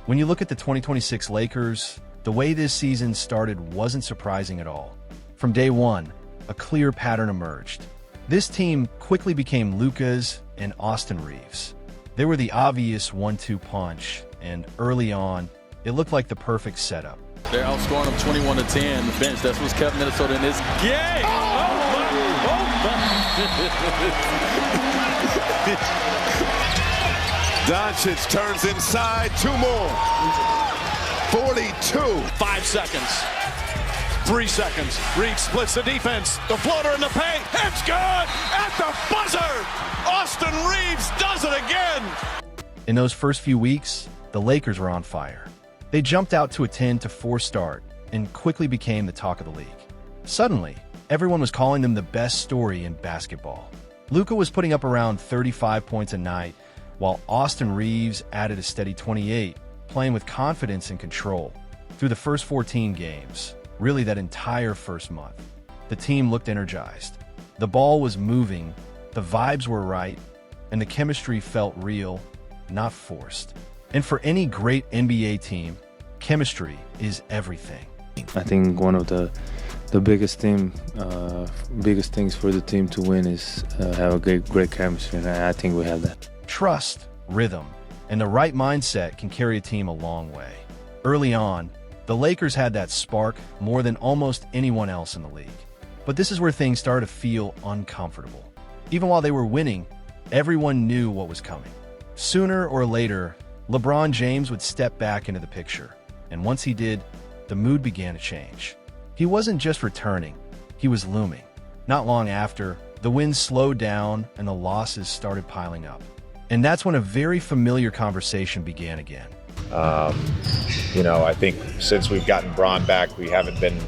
When you look at the 2026 Lakers, the way this season started wasn't surprising at all. From day one, a clear pattern emerged. This team quickly became Luka's and Austin Reeves. They were the obvious 1-2 punch, and early on, it looked like the perfect setup. They're outscoring them 21-10. The bench, that's what's kept Minnesota in this game. Doncic turns inside, 2 more. 42. 5 seconds. 3 seconds. Reeves splits the defense. The floater in the paint. It's good at the buzzer. Austin Reeves does it again. In those first few weeks, the Lakers were on fire. They jumped out to a 10-4 start and quickly became the talk of the league. Suddenly, everyone was calling them the best story in basketball. Luka was putting up around 35 points a night, while Austin Reeves added a steady 28, playing with confidence and control. Through the first 14 games, really that entire first month, the team looked energized. The ball was moving, the vibes were right, and the chemistry felt real, not forced. And for any great NBA team, chemistry is everything. I think one of the biggest things for the team to win is have a great chemistry, and I think we have that. Trust, rhythm, and the right mindset can carry a team a long way. Early on, the Lakers had that spark more than almost anyone else in the league. But this is where things started to feel uncomfortable. Even while they were winning, everyone knew what was coming. Sooner or later, LeBron James would step back into the picture, and once he did, the mood began to change. He wasn't just returning, he was looming. Not long after, the wins slowed down and the losses started piling up. And that's when a very familiar conversation began again. I think since we've gotten Bron back, we haven't been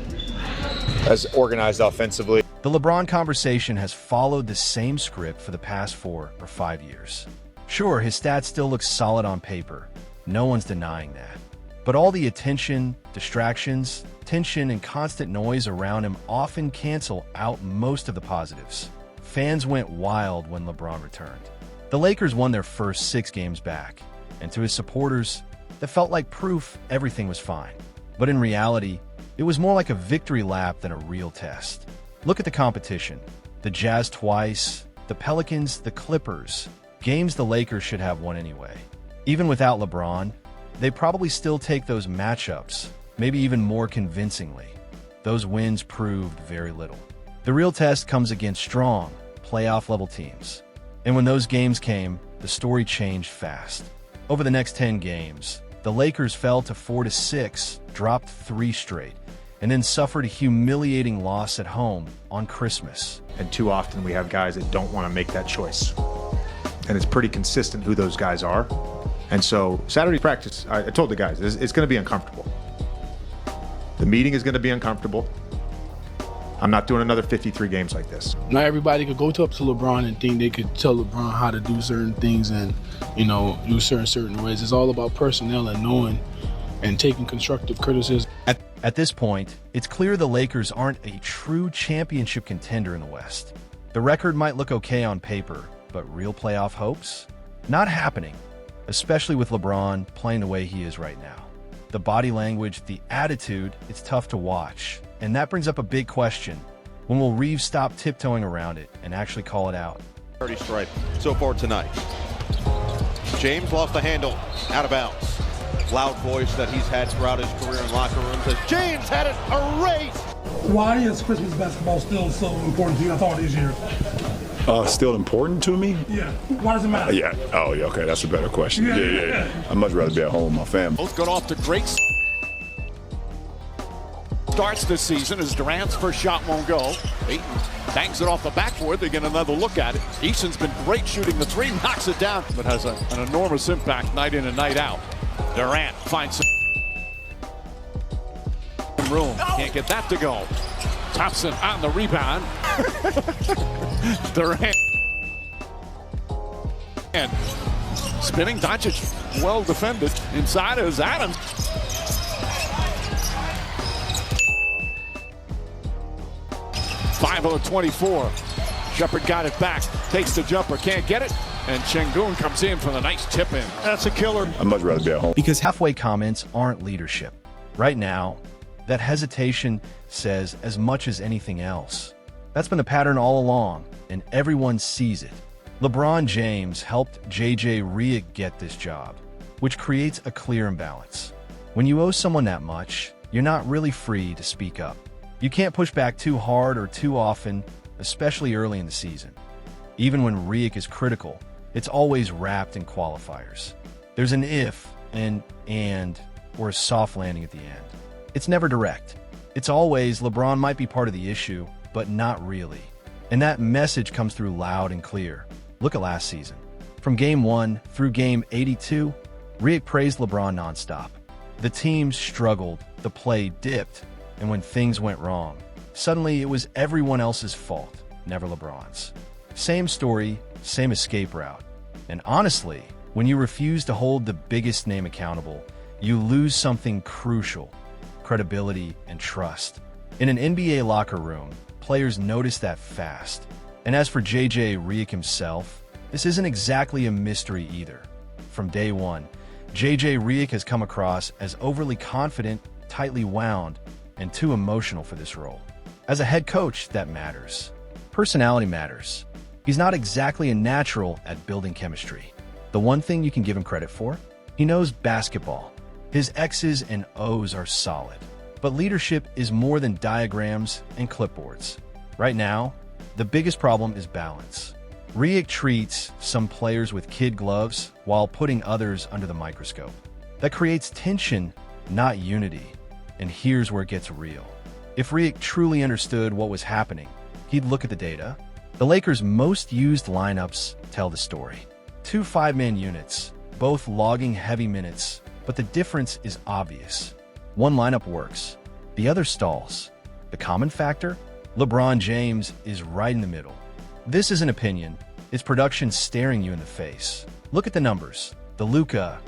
as organized offensively. The LeBron conversation has followed the same script for the past 4 or 5 years. Sure, his stats still look solid on paper. No one's denying that. But all the attention, distractions, tension, and constant noise around him often cancel out most of the positives. Fans went wild when LeBron returned. The Lakers won their first 6 games back, and to his supporters, that felt like proof everything was fine. But in reality, it was more like a victory lap than a real test. Look at the competition. The Jazz twice, the Pelicans, the Clippers. Games the Lakers should have won anyway. Even without LeBron, they probably still take those matchups, maybe even more convincingly. Those wins proved very little. The real test comes against strong, playoff-level teams. And when those games came, the story changed fast. Over the next 10 games, the Lakers fell to 4-6, dropped 3 straight, and then suffered a humiliating loss at home on Christmas. And too often we have guys that don't want to make that choice. And it's pretty consistent who those guys are. And so Saturday practice, I told the guys, it's going to be uncomfortable. The meeting is going to be uncomfortable. I'm not doing another 53 games like this. Not everybody could go up to LeBron and think they could tell LeBron how to do certain things and, do certain ways. It's all about personnel and knowing and taking constructive criticism. At this point, it's clear the Lakers aren't a true championship contender in the West. The record might look okay on paper, but real playoff hopes? Not happening, especially with LeBron playing the way he is right now. The body language, the attitude, it's tough to watch. And that brings up a big question. When will Reeves stop tiptoeing around it and actually call it out? 30 strike so far tonight. James lost the handle, out of bounds. Loud voice that he's had throughout his career in locker rooms as James had it erased. Why is Christmas basketball still so important to you? I thought this year. Still important to me? Yeah. Why does it matter? Yeah. Oh, yeah. Okay. That's a better question. Yeah. I'd much rather be at home with my family. Both got off to great starts this season as Durant's first shot won't go. Ayton bangs it off the backboard. They get another look at it. Easton's been great shooting the 3, knocks it down, but has an enormous impact night in and night out. Durant finds some room. Can't get that to go. Thompson on the rebound. Durant. And spinning Doncic, well defended. Inside is Adams. Five of 24. Shepard got it back. Takes the jumper. Can't get it. And Şengün comes in for the nice tip in. That's a killer. I'd much rather be at home. Because halfway comments aren't leadership. Right now, that hesitation says as much as anything else. That's been the pattern all along, and everyone sees it. LeBron James helped JJ Redick get this job, which creates a clear imbalance. When you owe someone that much, you're not really free to speak up. You can't push back too hard or too often, especially early in the season. Even when Redick is critical, it's always wrapped in qualifiers. There's an if, an and, or a soft landing at the end. It's never direct. It's always LeBron might be part of the issue, but not really. And that message comes through loud and clear. Look at last season. From Game 1 through Game 82, Redick praised LeBron nonstop. The team struggled, the play dipped, and when things went wrong, suddenly it was everyone else's fault, never LeBron's. Same story, same escape route. And honestly, when you refuse to hold the biggest name accountable, you lose something crucial: credibility and trust. In an NBA locker room, players notice that fast. And as for JJ Redick himself, this isn't exactly a mystery either. From day one, JJ Redick has come across as overly confident, tightly wound, and too emotional for this role. As a head coach, that matters. Personality matters. He's not exactly a natural at building chemistry. The one thing you can give him credit for? He knows basketball. His X's and O's are solid. But leadership is more than diagrams and clipboards. Right now, the biggest problem is balance. Redick treats some players with kid gloves while putting others under the microscope. That creates tension, not unity. And here's where it gets real. If Redick truly understood what was happening, he'd look at the data. The Lakers' most used lineups tell the story. 2 5-man units, both logging heavy minutes, but the difference is obvious. One lineup works, the other stalls. The common factor? LeBron James is right in the middle. This is an opinion. It's production staring you in the face. Look at the numbers. The Luka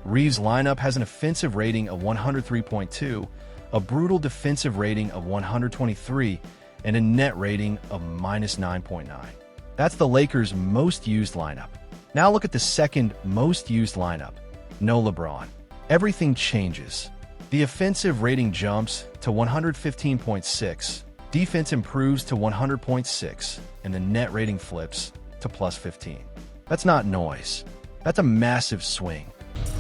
Reeves lineup has an offensive rating of 103.2, a brutal defensive rating of 123, and a net rating of -9.9. That's the Lakers' most used lineup. Now look at the second most used lineup. No LeBron. Everything changes. The offensive rating jumps to 115.6, defense improves to 100.6, and the net rating flips to +15. That's not noise. That's a massive swing.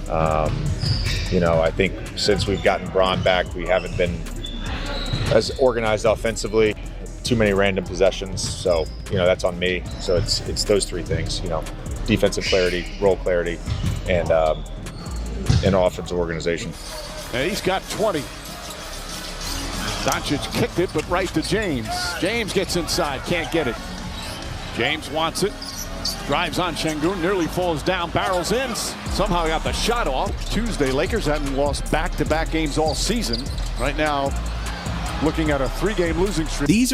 I think since we've gotten Braun back, we haven't been as organized offensively. Too many random possessions, so that's on me. So it's those three things: defensive clarity, role clarity, and offensive organization. And he's got 20. Doncic kicked it, but right to James. James gets inside, can't get it. James wants it. Drives on Şengün, nearly falls down, barrels in. Somehow got the shot off. Tuesday, Lakers hadn't lost back-to-back games all season. Right now, looking at a 3-game losing streak. These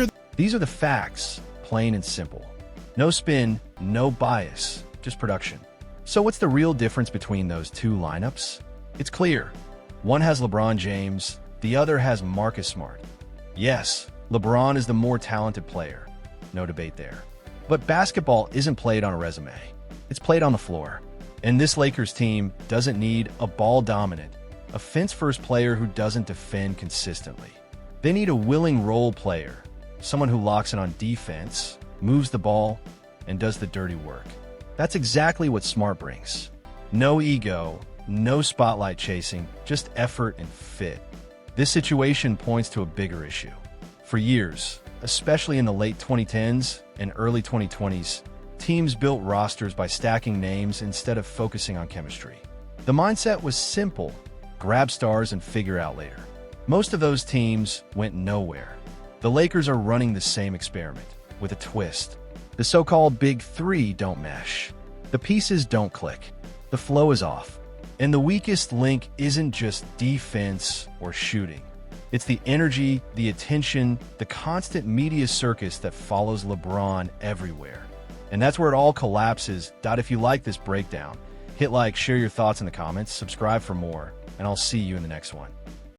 are the facts, plain and simple. No spin, no bias, just production. So what's the real difference between those two lineups? It's clear. One has LeBron James, the other has Marcus Smart. Yes, LeBron is the more talented player. No debate there. But basketball isn't played on a resume. It's played on the floor. And this Lakers team doesn't need a ball-dominant, offense-first player who doesn't defend consistently. They need a willing role player, someone who locks in on defense, moves the ball, and does the dirty work. That's exactly what Smart brings. No ego, no spotlight chasing, just effort and fit. This situation points to a bigger issue. For years, especially in the late 2010s and early 2020s, teams built rosters by stacking names instead of focusing on chemistry. The mindset was simple: grab stars and figure out later. Most of those teams went nowhere. The Lakers are running the same experiment, with a twist. The so-called Big Three don't mesh. The pieces don't click. The flow is off. And the weakest link isn't just defense or shooting. It's the energy, the attention, the constant media circus that follows LeBron everywhere. And that's where it all collapses. If you like this breakdown, hit like, share your thoughts in the comments, subscribe for more, and I'll see you in the next one.